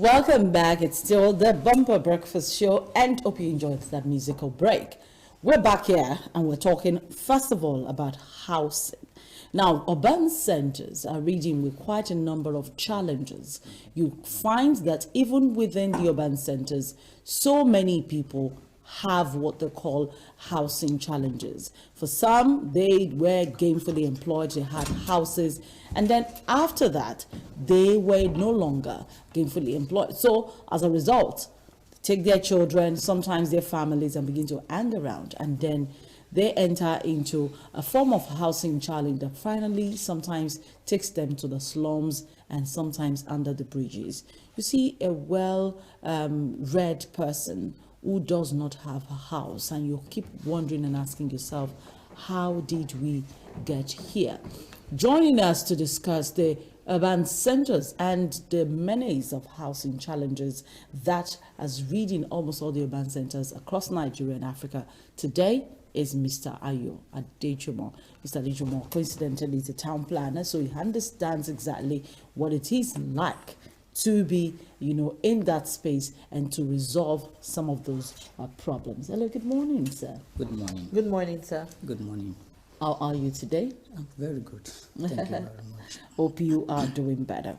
Welcome back. It's still the Bumper Breakfast Show, and hope you enjoyed that musical break. We're back here and we're talking first of all about housing. Now, urban centers are reading with quite a number of challenges. You find that even within the urban centers, so many people have what they call housing challenges. For some, they were gainfully employed, they had houses, and then after that, they were no longer gainfully employed. So as a result, they take their children, sometimes their families, and begin to hang around, and then they enter into a form of housing challenge that finally sometimes takes them to the slums and sometimes under the bridges. You see a well-read person who does not have a house, and you keep wondering and asking yourself, how did we get here? Joining us to discuss the urban centers and the menace of housing challenges that has reading almost all the urban centers across Nigeria and Africa today is Mr. Ayo Adejumo. Mr. Adejumo, coincidentally, is a town planner, so he understands exactly what it is like to be, in that space and to resolve some of those problems. Hello, good morning, sir. Good morning. Good morning, sir. Good morning. How are you today? I'm very good. Thank you very much. Hope you are doing better.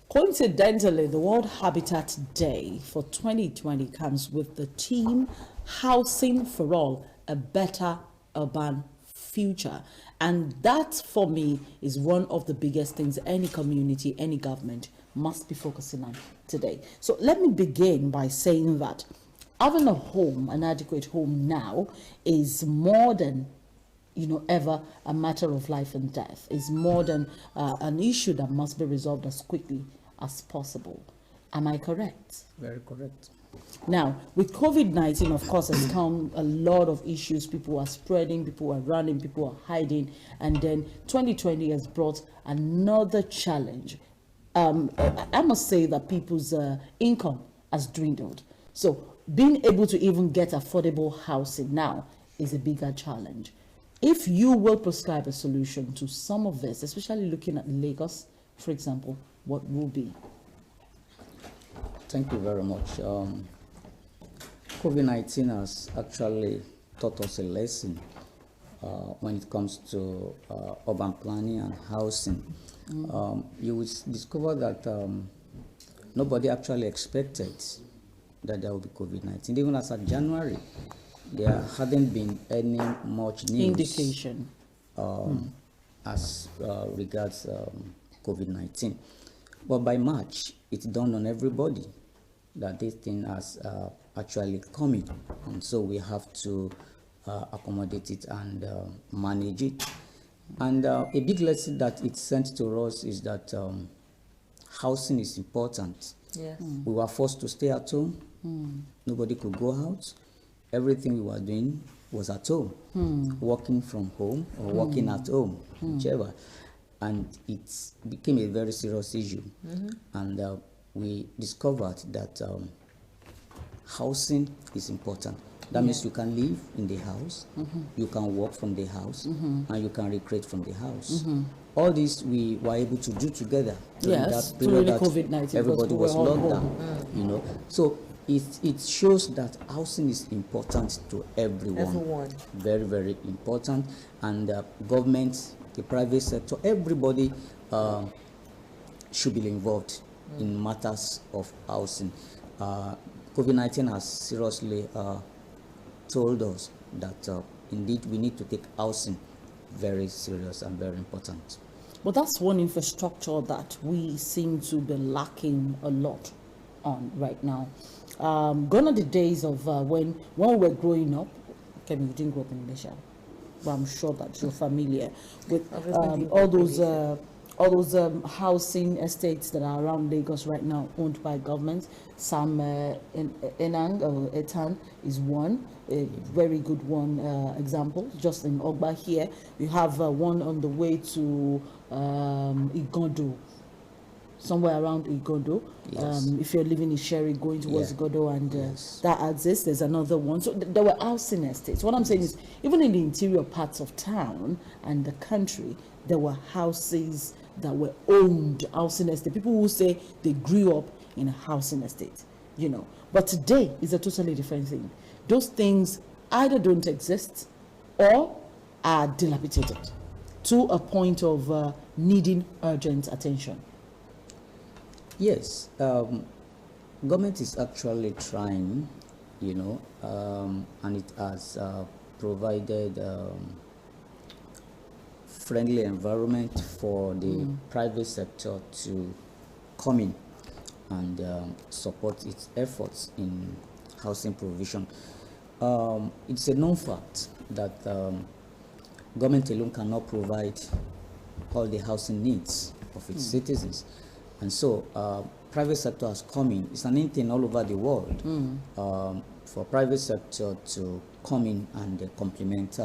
Coincidentally, the World Habitat Day for 2020 comes with the theme Housing for All, a Better Urban Future. And that, for me, is one of the biggest things any community, any government must be focusing on today. So let me begin by saying that having a home, an adequate home now, is more than ever a matter of life and death. Is more than an issue that must be resolved as quickly as possible. Am I correct? Very correct. Now, with COVID-19, of course, has come a lot of issues. People are spreading, people are running, people are hiding, and then 2020 has brought another challenge. I must say that people's income has dwindled. So being able to even get affordable housing now is a bigger challenge. If you will prescribe a solution to some of this, especially looking at Lagos, for example, what will be? Thank you very much. COVID-19 has actually taught us a lesson when it comes to urban planning and housing. You will discover that nobody actually expected that there would be COVID-19. Even as of January, there hadn't been any much news Indication as regards COVID-19. But by March, it dawned on everybody that this thing has actually coming, and so we have to accommodate it and manage it. And a big lesson that it sent to us is that housing is important. Yes. We were forced to stay at home. Nobody could go out. Everything we were doing was at home, working from home or working at home, whichever. And it became a very serious issue. And we discovered that housing is important. That means you can live in the house, you can work from the house, and you can recreate from the house. All this we were able to do together. Yes, that during period the that COVID-19, everybody was all locked home. down. So it shows that housing is important to everyone. Very, very important. And government, the private sector, everybody should be involved in matters of housing. COVID-19 has seriously told us that indeed we need to take housing very serious and very important. But that's one infrastructure that we seem to be lacking a lot on right now. Gone are the days of when we were growing up. Okay, we didn't grow up in Indonesia, but I'm sure that you're familiar with all those housing estates that are around Lagos right now, owned by government. Some Enang or Etan is one, a very good one example. Just in Ogba here, you have one on the way to Igodo, somewhere around Igodo. Yes. If you're living in Sherry, going towards Igodo, and that exists. There's another one. So there were housing estates. What I'm saying is, even in the interior parts of town and the country, there were houses that were owned, housing estates. People who say they grew up in a housing estate, you know. But today is a totally different thing. Those things either don't exist or are dilapidated to a point of needing urgent attention. Yes, government is actually trying, you know, and it has provided friendly environment for the private sector to come in and support its efforts in housing provision. It's a known fact that government alone cannot provide all the housing needs of its citizens, and so private sector has come in. It's an thing all over the world for private sector to come in and complement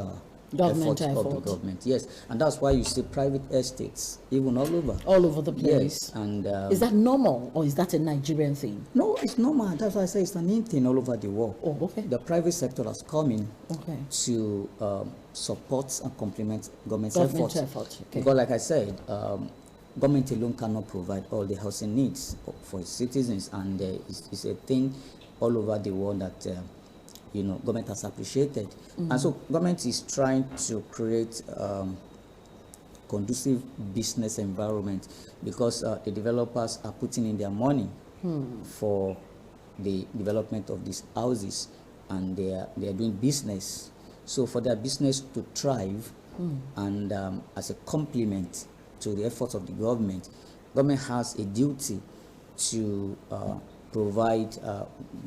Government efforts of the government. Yes, and that's why you see private estates even all over the place. Yes, and is that normal or is that a Nigerian thing? no, it's normal. That's why I say it's an thing all over the world. Oh, okay. The private sector has come in Okay. to support and complement government's Government efforts. effort, okay. Because, like I said, government alone cannot provide all the housing needs for its citizens, and it's a thing all over the world that you know, government has appreciated. And so government is trying to create conducive business environment, because the developers are putting in their money for the development of these houses, and they are doing business. So for their business to thrive, and as a complement to the efforts of the government has a duty to provide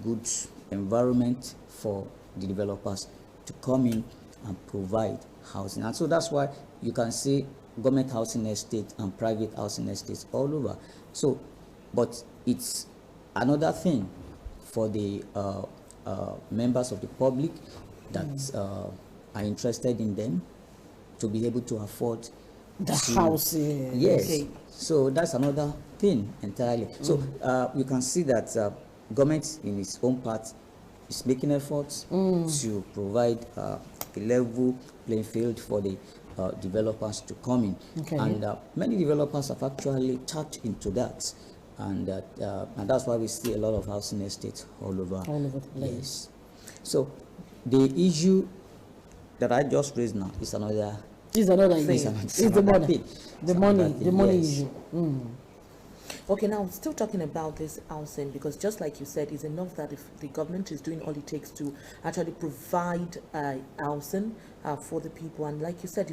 good environment for the developers to come in and provide housing. And so that's why you can see government housing estates and private housing estates all over. So, but it's another thing for the members of the public that are interested in them to be able to afford the housing. Yes. Okay. So that's another thing entirely. So you can see that government in its own part is making efforts to provide a level playing field for the developers to come in. Okay. And many developers have actually tapped into that. And that's why we see a lot of housing estates all over the place. Yes. So the issue that I just raised now is another thing. It's the money. The money yes. issue. Okay, now still talking about this housing, because just like you said, it's enough that if the government is doing all it takes to actually provide housing for the people, and like you said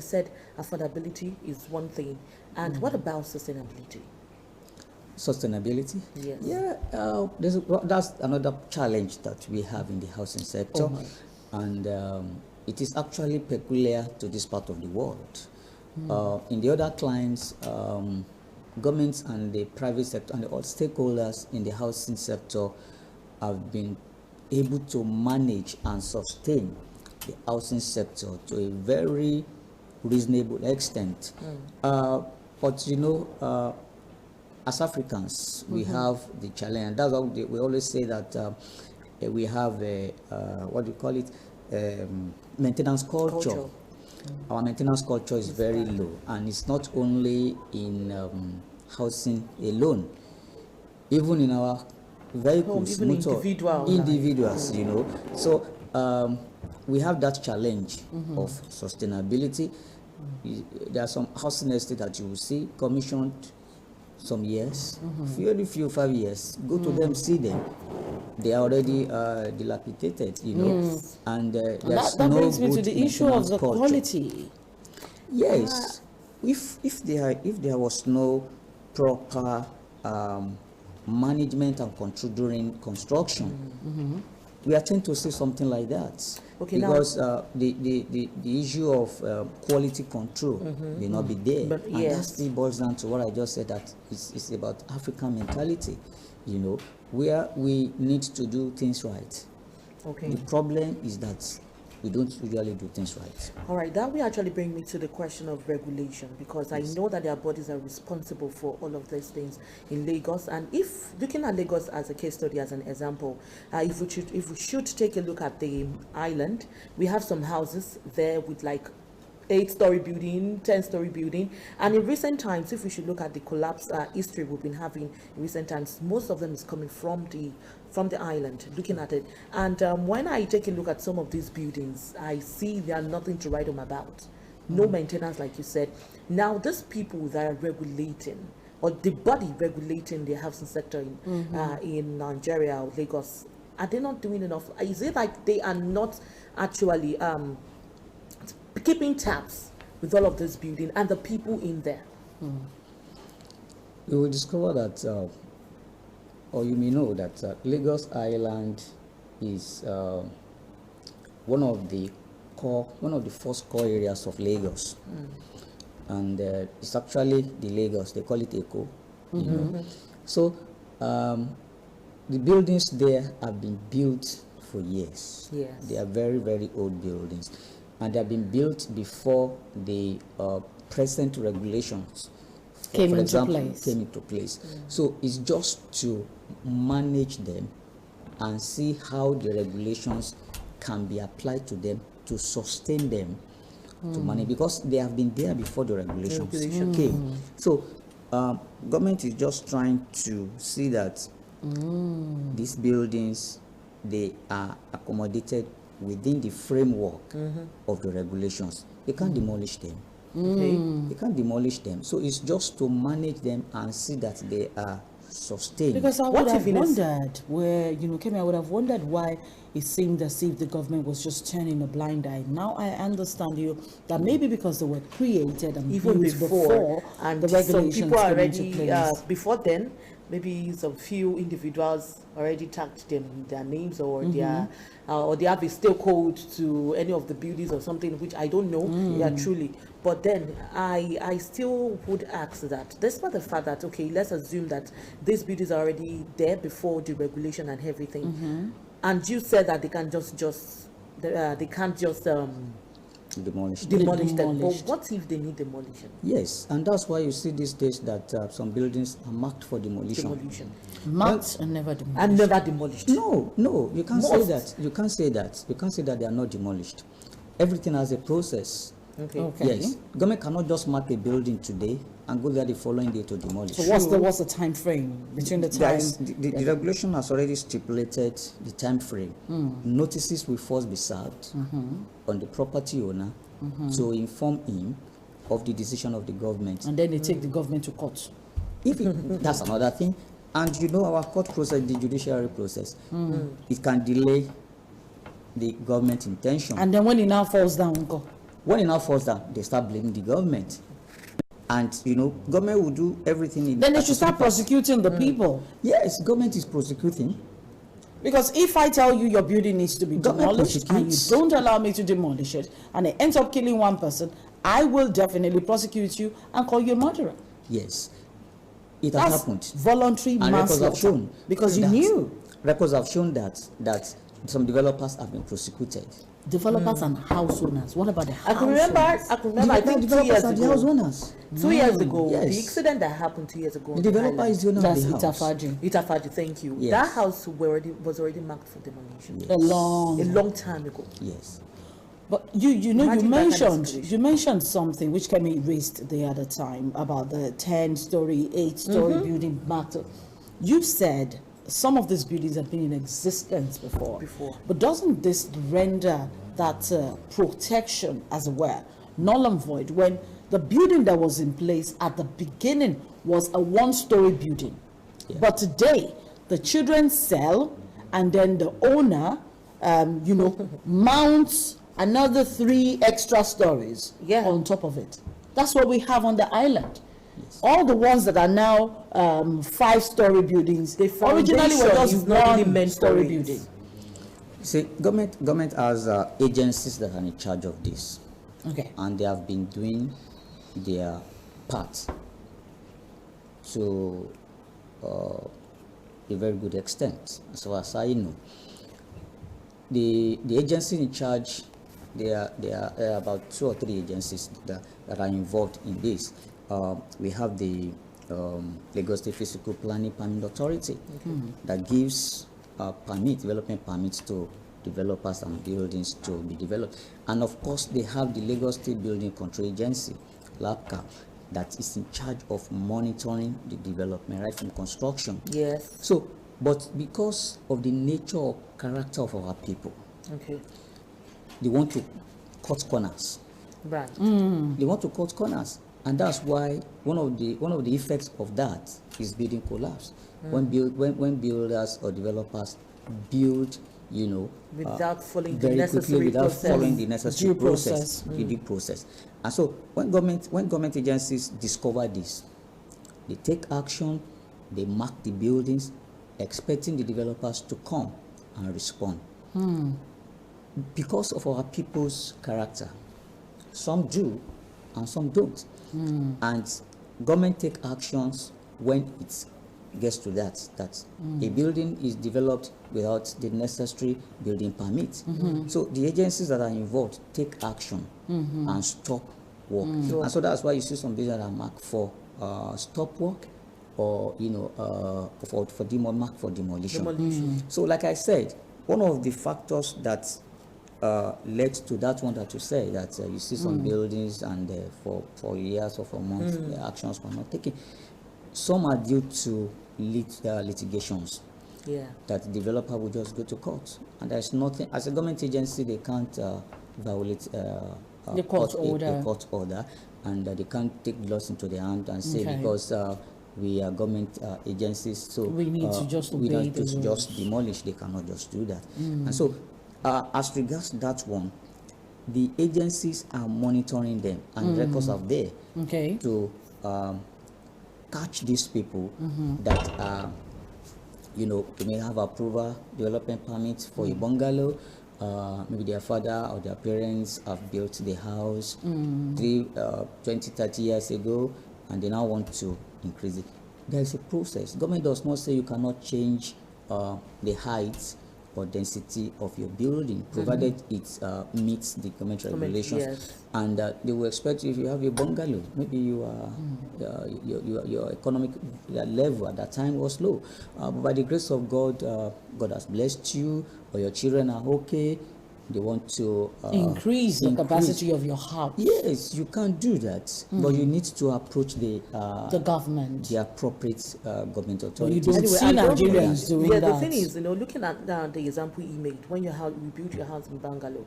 affordability is one thing, and what about sustainability? Sustainability? Yes. Yeah, that's another challenge that we have in the housing sector, and it is actually peculiar to this part of the world. In the other climes, governments and the private sector and all stakeholders in the housing sector have been able to manage and sustain the housing sector to a very reasonable extent. But you know, as Africans, we have the challenge, and that's why we always say that we have a what do you call it, maintenance culture. Our maintenance culture is very low, and it's not only in housing alone, even in our vehicles, even individuals, you know. So we have that challenge of sustainability. There are some housing estates that you will see commissioned some years, very few 5 years. Go to them, see them. They are already dilapidated, you know, and there's that no brings me to good the issue of the culture. quality. Yes, if there was no proper management and control during construction, we are tend to see something like that. Okay, because the issue of quality control may not be there, But and yes. that still boils down to what I just said, that it's about African mentality, you know, where we need to do things right. Okay. The problem is that we don't usually do things right. All right, that will actually bring me to the question of regulation, because I know that their bodies are responsible for all of these things in Lagos. And if looking at Lagos as a case study, as an example, if we should take a look at the island, we have some houses there with like 8-story building, 10-story building. And in recent times, if we should look at the collapse history we've been having in recent times, most of them is coming from the island, looking at it. And when I take a look at some of these buildings, I see there are nothing to write home about. No maintenance, like you said. Now, these people that are regulating, or the body regulating the housing sector in Nigeria or Lagos, are they not doing enough? Is it like they are not actually keeping tabs with all of this building and the people in there? You will discover that, or you may know that Lagos Island is one of the first core areas of Lagos, and it's actually the Lagos. They call it Eko. You know? So the buildings there have been built for years. Yes. They are very, very old buildings, and they have been built before the present regulations Came for into example, place. came into place. So it's just to manage them and see how the regulations can be applied to them to sustain them to manage, because they have been there before the regulations came. So government is just trying to see that these buildings, they are accommodated within the framework of the regulations. They can't demolish them. They can't demolish them. So it's just to manage them and see that they are sustained. Because I What would if have it is- wondered where, Kemi, I would have wondered why it seemed as if the government was just turning a blind eye. Now I understand you that maybe because they were created and Even built before, and the some regulations people came into already place. before then, maybe some few individuals already tagged them their names or their or they have a steel code to any of the buildings or something, which I don't know. Yeah, truly. But then I still would ask that, despite the fact that, okay, let's assume that these buildings are already there before the regulation and everything, and you said that they can they can't just Demolished. demolish them. But Demolished. what if they need demolition? Yes, and that's why you see these days that some buildings are marked for demolition. Demolition Marked and never demolished. and never demolished. No, you can't say Most. that. You can't say that. You can't say that they are not demolished. Everything has a process. Okay. Okay. Yes, government cannot just mark a building today and go there the following day to demolish. So what's the time frame between the There time? is- the regulation has already stipulated the time frame. Notices will first be served on the property owner to inform him of the decision of the government. And then they take the government to court. If it, that's another thing. And our court process, the judiciary process, it can delay the government intention. And then when it now falls down, go. When it now falls down, they start blaming the government. And government will do everything in Then they should start prosecuting the people. Yes, government is prosecuting. Because if I tell you your building needs to be Government demolished and you prosecutes. don't allow me to demolish it, and it ends up killing one person, I will definitely prosecute you and call you a murderer. Yes, it has That's happened. voluntary And records have manslaughter. shown Because you that- knew. Records have shown that some developers have been prosecuted. Developers and house owners. What about the house I can remember. owners? I think 2 Developers years are the house ago. owners. 2 years ago, Yes. the incident that happened 2 years ago. The on developer island. is the owner That's of the house. Itafaji. Itafaji, thank you. Yes. That house was already marked for demolition A long. a long time ago. Yes. But you Imagine that kind of mentioned situation. something which Kemi raised the other time about the 10-story, 8-story building matter. You said some of these buildings have been in existence before. But doesn't this render that protection, as it were, null and void when the building that was in place at the beginning was a 1-story building? Yeah. But today, the children sell, and then the owner, mounts another 3 extra stories on top of it. That's what we have on the island. All the ones that are now 5-story buildings, they originally were foundation is just not really meant for 1-story it. building. See, government has agencies that are in charge of this, Okay. and they have been doing their part to a very good extent, as far as I know. The agency in charge, there are about 2 or 3 agencies that are involved in this. We have the Lagos State Physical Planning Permit Authority that gives development permits to developers and buildings to be developed. And of course, they have the Lagos State Building Control Agency, LABCA, that is in charge of monitoring the development right from construction. Yes. So, but because of the nature or character of our people, Okay. they want to cut corners. Right. They want to cut corners, and that's why one of the effects of that is building collapse. When builders or developers build, Without following the very quickly necessary without process. following the necessary Due process, process. the due process. And so when government agencies discover this, they take action, they mark the buildings, expecting the developers to come and respond. Because of our people's character, some do and some don't. And government take actions when it gets to that a building is developed without the necessary building permit. So the agencies that are involved take action and stop work. And so that's why you see some buildings that are marked for stop work, or marked for demolition. So like I said, one of the factors that led to that one that you say, that you see some buildings and for years or for months the actions were not taken. Some are due to litigations. Yeah. That the developer will just go to court, and there's nothing, as a government agency, they can't violate The court order. a court order, and they can't take laws into their hand and say, Okay. because we are government agencies, so We need to just we obey need the to rules. just demolish. They cannot just do that. And so as regards that one, the agencies are monitoring them, and records are there Okay. to catch these people that are, they may have approval development permits for a bungalow. Maybe their father or their parents have built the house 20, 30 years ago, and they now want to increase it. There is a process. Government does not say you cannot change the height or density of your building, provided it meets the government regulations. Yes. And they will expect you, if you have a bungalow, maybe you are your economic level at that time was low, but by the grace of God, God has blessed you, or your children are okay. They want to Increase the capacity of your house. Yes, you can't do that, but you need to approach the government. the appropriate government But you authorities. don't Anyway, see I don't Nigerians doing yeah, that. the thing is, looking at the example you made, when you build your house in bungalow,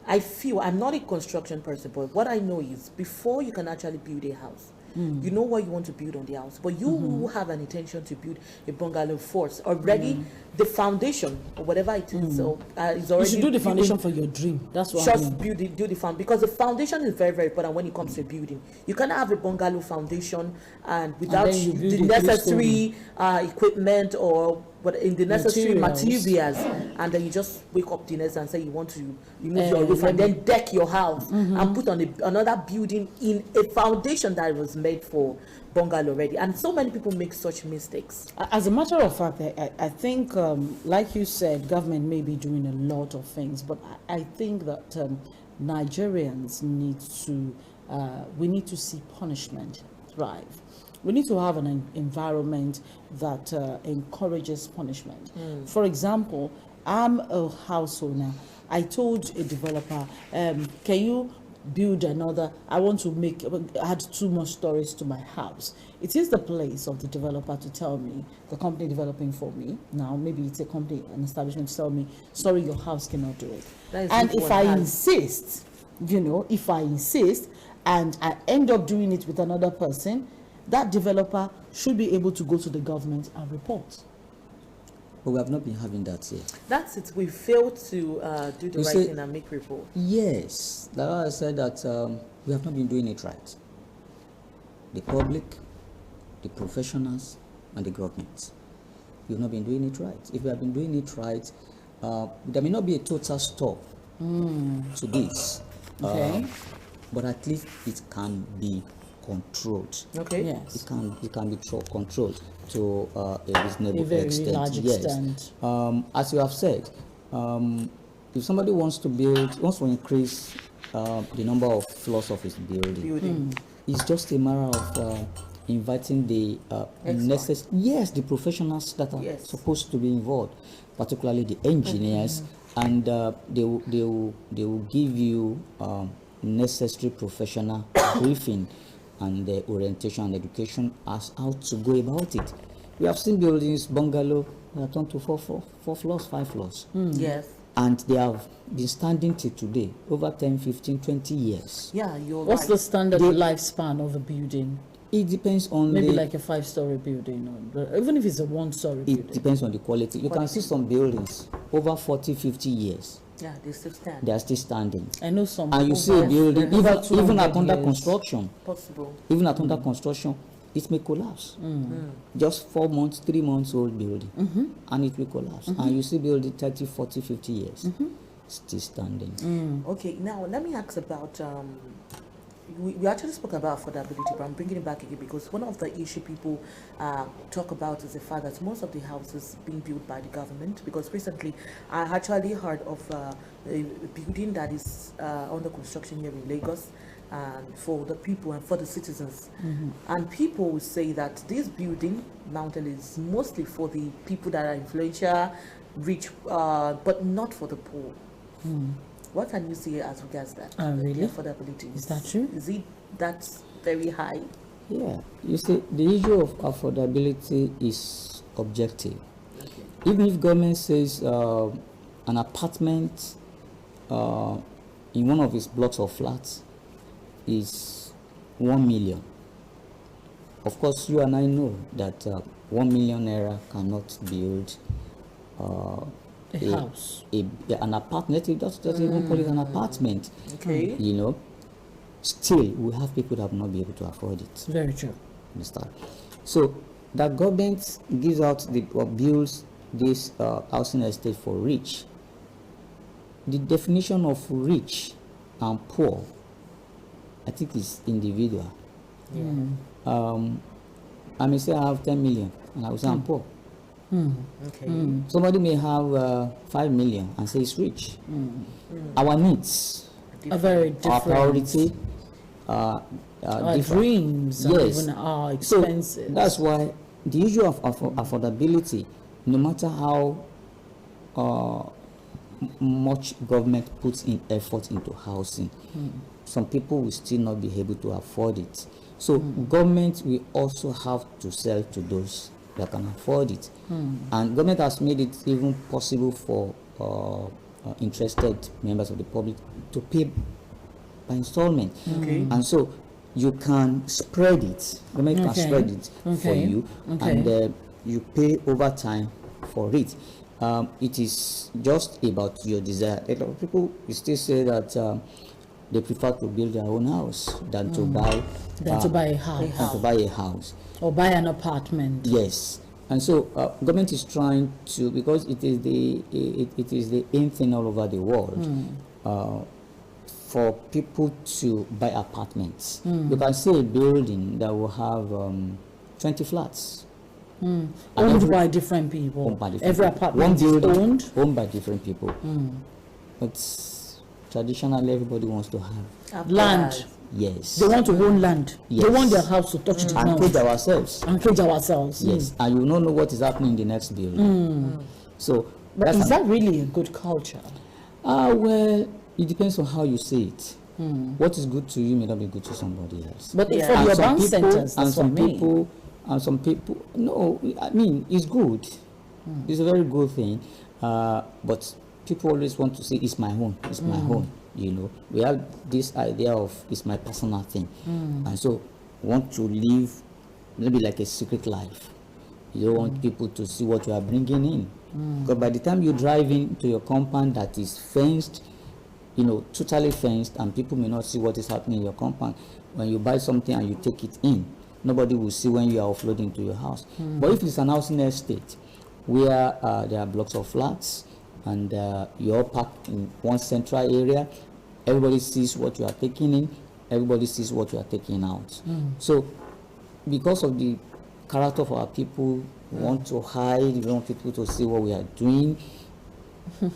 I feel, I'm not a construction person, but what I know is, before you can actually build a house, you know what you want to build on the house, but you who have an intention to build a bungalow first, already the foundation or whatever it is, so is already. You should do the foundation for your dream. That's what I Just mean. do the foundation, because the foundation is very, very important when it comes to building. You cannot have a bungalow foundation and without then you build the the necessary equipment or what in the necessary materials, and then you just wake up the next and say you want to remove your roof and then deck your house and put on another building in a foundation that was made for bungalow already. And so many people make such mistakes. As a matter of fact, I think, like you said, government may be doing a lot of things, but I think that Nigerians need to, we need to see punishment thrive. We need to have an environment that encourages punishment. For example, I'm a house owner. I told a developer, can you build another, I want to add 2 more stories to my house. It is the place of the developer to tell me, the company developing for me, now maybe it's a company, an establishment, to tell me, sorry, your house cannot do it. And if I insist, if I insist and I end up doing it with another person, that developer should be able to go to the government and report. But we have not been having that here. That's it. We failed to do the right thing and make report. Yes, that's why I said that we have not been doing it right. The public, the professionals, and the government. We've not been doing it right. If we have been doing it right, there may not be a total stop to this. Okay. But at least it can be controlled. Okay. Yes. It can be controlled to a reasonable A very extent. large extent. As you have said, if somebody wants to increase the number of floors of his building, it's just a matter of inviting the the professionals that are supposed to be involved, particularly the engineers and they will give you necessary professional briefing and orientation and education as how to go about it. We have seen buildings, bungalow, that have turned to four floors, 5 floors. Yes. And they have been standing till today, over 10, 15, 20 years. Yeah, you're What's right. the standard lifespan of a building? It depends on Maybe like a 5-story building, or even if it's a 1-story building. It depends on the quality. You can see some buildings over 40, 50 years. Yeah, they still stand. They are still standing. I know some. And you see a building, over even 200 at under years. construction, Possible. even at under construction, it may collapse. Just 4 months, 3 months old building, and it will collapse. And you see building 30, 40, 50 years, still standing. Okay, now let me ask about we actually spoke about affordability, but I'm bringing it back again because one of the issue people talk about is the fact that most of the houses being built by the government. Because recently, I actually heard of a building that is under construction here in Lagos, for the people and for the citizens. And people will say that this building, Mountain, is mostly for the people that are influential, rich, but not for the poor. What can you say as regards that? Really? The affordability. Is that true? Is it that's very high? Yeah, you see, the issue of affordability is objective. Okay. Even if government says an apartment in one of its blocks of flats is 1 million, of course you and I know that 1 million naira cannot build A house. an apartment. It doesn't even call it an apartment. Okay. You know, still we have people that will not be able to afford it. Very true. Understand? So the government gives out or builds this housing estate for rich. The definition of rich and poor, I think, is individual. I may say I have 10 million and I will say I'm poor. Okay. Somebody may have 5 million and say it's rich. Our needs, A very our different. priority, Our different. dreams and even our expenses. So that's why the issue of affordability, no matter how much government puts in effort into housing, some people will still not be able to afford it. So government will also have to sell to those that can afford it. And government has made it even possible for interested members of the public to pay by installment. Okay. And so you can spread it. Government can spread it for you, and you pay over time for it. It is just about your desire. A lot of people still say that they prefer to build their own house than to buy to buy a house. than to buy a house. Or buy an apartment. Yes, and so government is trying to, because it is the in thing all over the world, for people to buy apartments. You can see a building that will have 20 flats. Owned by different people. Owned by different Every people. apartment One is building owned. by different people. But traditionally, everybody wants to have Land. yes. They want to own land. They Yes. want their house to touch the And ground. cage ourselves. And cage ourselves. Yes, and you don't know what is happening in the next building. So, But that's is that really a good culture? well, it depends on how you say it. What is good to you may not be good to somebody else. But Yeah. for the And some urban people- centers, and that's what I some mean. people, no, I mean, it's good. It's a very good thing. But people always want to say, it's my own, it's my own. You know, we have this idea of it's my personal thing. And so want to live maybe like a secret life. You don't want people to see what you are bringing in. Because by the time you drive into your compound that is fenced, totally fenced, and people may not see what is happening in your compound. When you buy something and you take it in, nobody will see when you are offloading to your house. But if it's an housing estate where there are blocks of flats and you're packed in one central area, everybody sees what you are taking in, everybody sees what you are taking out. So because of the character of our people, we want to hide, we don't want people to see what we are doing.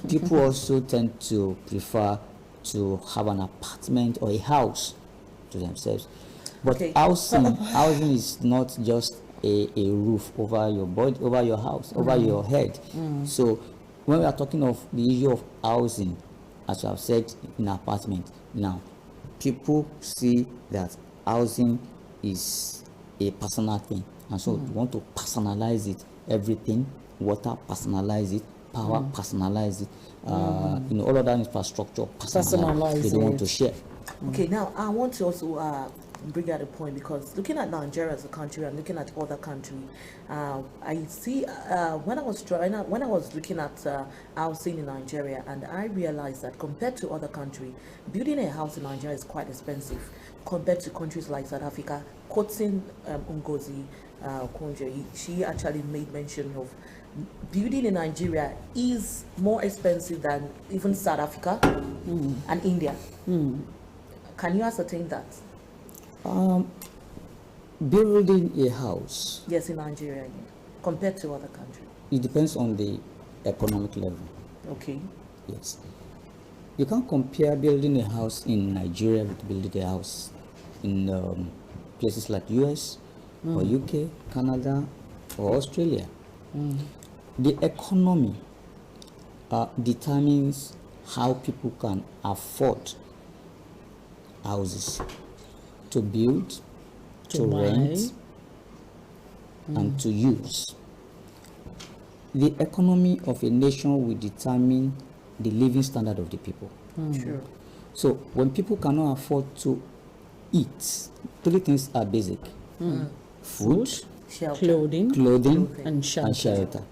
People also tend to prefer to have an apartment or a house to themselves. But Okay. housing is not just a roof over your body, over your house, over your head. So when we are talking of the issue of housing, as I've said, in apartment, now people see that housing is a personal thing, and so we want to personalize it. Everything, water, personalize it. Power, personalize it. All of that infrastructure, personalize. They don't want to share. Okay, now I want to also bring out a point, because looking at Nigeria as a country and looking at other countries, I see when I was looking at housing in Nigeria, and I realized that compared to other countries, building a house in Nigeria is quite expensive compared to countries like South Africa. Quoting Ngozi Okonjo, she actually made mention of building in Nigeria is more expensive than even South Africa and India. Can you ascertain that? Building a house. Yes, in Nigeria, compared to other countries. It depends on the economic level. Okay. Yes. You can't compare building a house in Nigeria with building a house in places like US or UK, Canada, or Australia. The economy determines how people can afford houses to build, to rent, and to use. The economy of a nation will determine the living standard of the people. Sure. So when people cannot afford to eat, three things are basic: food, Shelter. Clothing, and and shelter. shelter.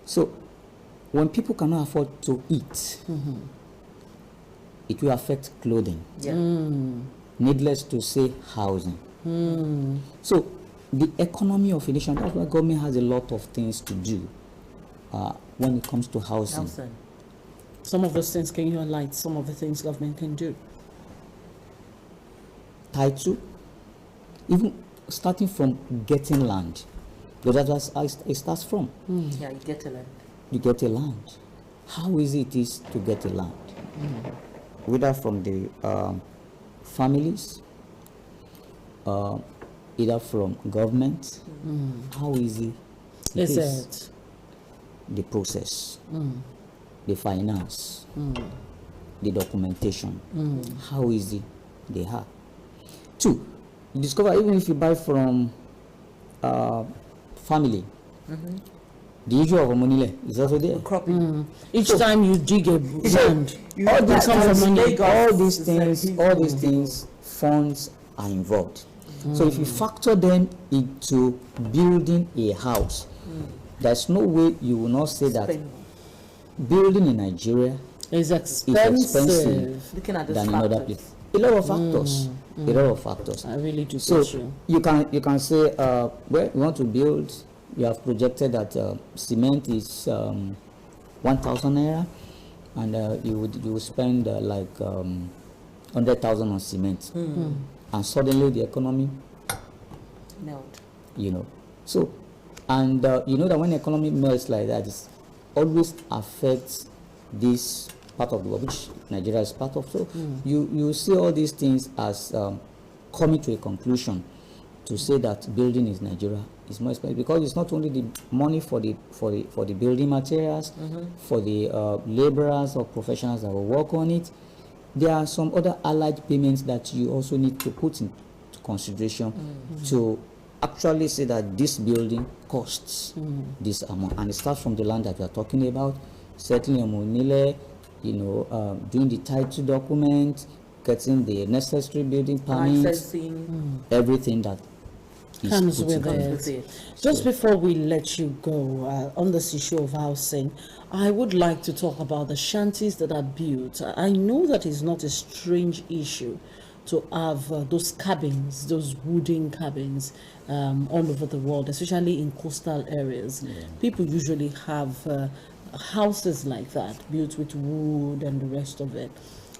So when people cannot afford to eat, it will affect clothing. Yeah. Needless to say, housing. So the economy of a nation, that's why government has a lot of things to do when it comes to housing. Some of those things, can you highlight some of the things government can do? Title, even starting from getting land, because that's where it starts from. Yeah, you get a land. You get a land. How easy it is to get a land, whether from the families, either from government. How easy it Is is. it? The process, the finance, the documentation, how easy they are. Two, you discover even if you buy from family, the issue of money is also there. Cropping. Each time you dig a land, All these come from money. all these things, funds are involved. So if you factor them into building a house, there's no way you will not say that building in Nigeria It's is expensive. expensive Looking at the than in other factors. places. A lot of factors. A lot of factors. I really do So get you. you can say, well, we want to build. You have projected that cement is 1,000 naira, and you would spend like 100,000 on cement, and suddenly the economy, Melt. So, and you know that when the economy melts like that, it always affects this part of the world, which Nigeria is part of. So you see all these things as coming to a conclusion to say that building in Nigeria is more expensive, because it's not only the money for the building materials, for the laborers or professionals that will work on it. There are some other allied payments that you also need to put into consideration to actually say that this building costs this amount, and it starts from the land that we are talking about, settling a monile, doing the title document, getting the necessary building permits, Licensing. everything that is Comes put with together. it. Just before we let you go on this issue of housing, I would like to talk about the shanties that are built. I know that is not a strange issue to have those cabins, those wooden cabins all over the world, especially in coastal areas. People usually have houses like that, built with wood and the rest of it.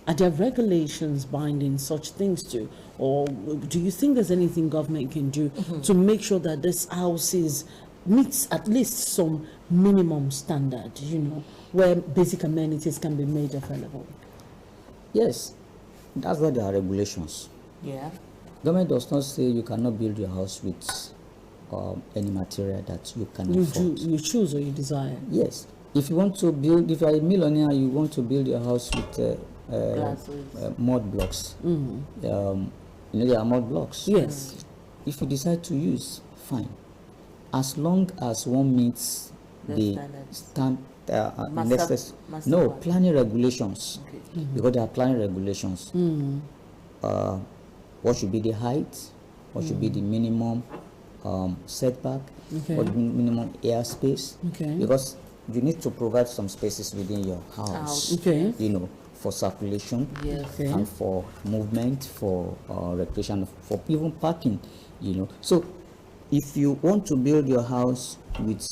Are there regulations binding such things to, or do you think there's anything government can do to make sure that this houses meets at least some minimum standard, where basic amenities can be made available? Yes, that's why there are regulations. Yeah. Government does not say you cannot build your house with any material that you can afford. You choose or you desire. Yes, if you want to build, if you are a millionaire, you want to build your house with mud blocks. There are mud blocks. Yes. If you decide to use, fine. As long as one meets the planning regulations. Okay. Because there are planning regulations. What should be the height? What should be the minimum setback? Okay. What minimum airspace? Okay. Because you need to provide some spaces within your house. Okay. For circulation, Okay. and for movement, for recreation, for even parking. So if you want to build your house with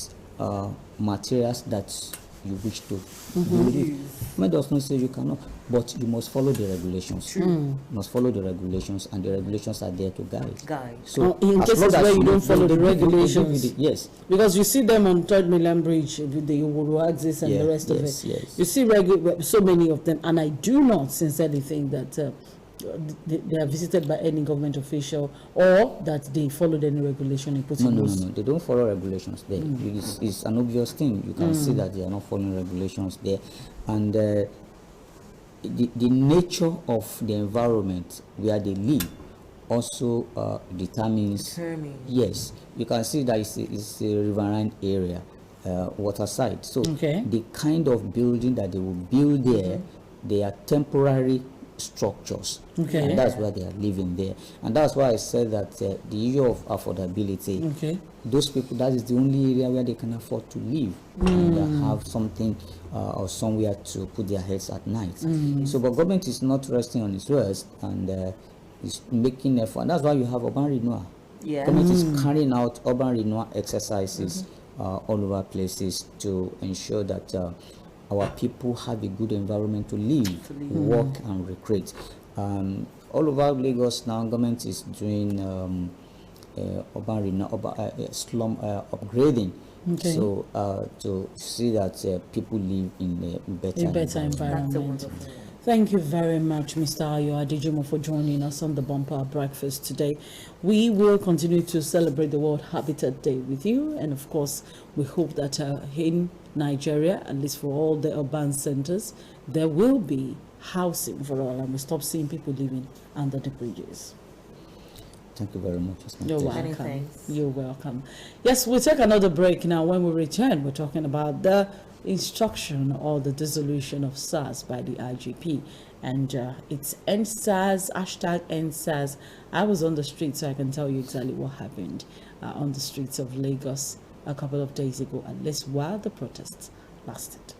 materials that you wish to build it, government does not say you cannot, but you must follow the regulations. You must follow the regulations, and the regulations are there to guide. So in cases where you don't follow the regulations, yes, because you see them on 3rd Mainland Bridge, the Uhuru axis and the rest of it. Yes. You see so many of them, and I do not sincerely think that they are visited by any government official or that they followed any regulation in putting No, they don't follow regulations there. It's an obvious thing. You can see that they are not following regulations there, and the nature of the environment where they live also determines. Yes, you can see that it's a riverine area, waterside. So the kind of building that they will build there, they are temporary structures, and that's why they are living there. And that's why I said that the issue of affordability, those people, that is the only area where they can afford to live and have something or somewhere to put their heads at night. So but government is not resting on its laurels, and is making effort, and that's why you have urban renewal. Government is carrying out urban renewal exercises all over places to ensure that our people have a good environment to live, work, and recreate. All over Lagos now, government is doing urban renewal, slum upgrading. So to see that people live in a better environment. Thank you very much, Mr. Ayo Adejumo, for joining us on the Bumper Breakfast today. We will continue to celebrate the World Habitat Day with you, and of course, we hope that in Nigeria, at least for all the urban centers, there will be housing for all, and we stop seeing people living under the bridges. Thank you very much. You're welcome. You're welcome. Yes, we'll take another break now. When we return, we're talking about the instruction or the dissolution of SARS by the IGP, and it's EndSARS, hashtag EndSARS. I was on the street, so I can tell you exactly what happened on the streets of Lagos a couple of days ago, at least while the protests lasted.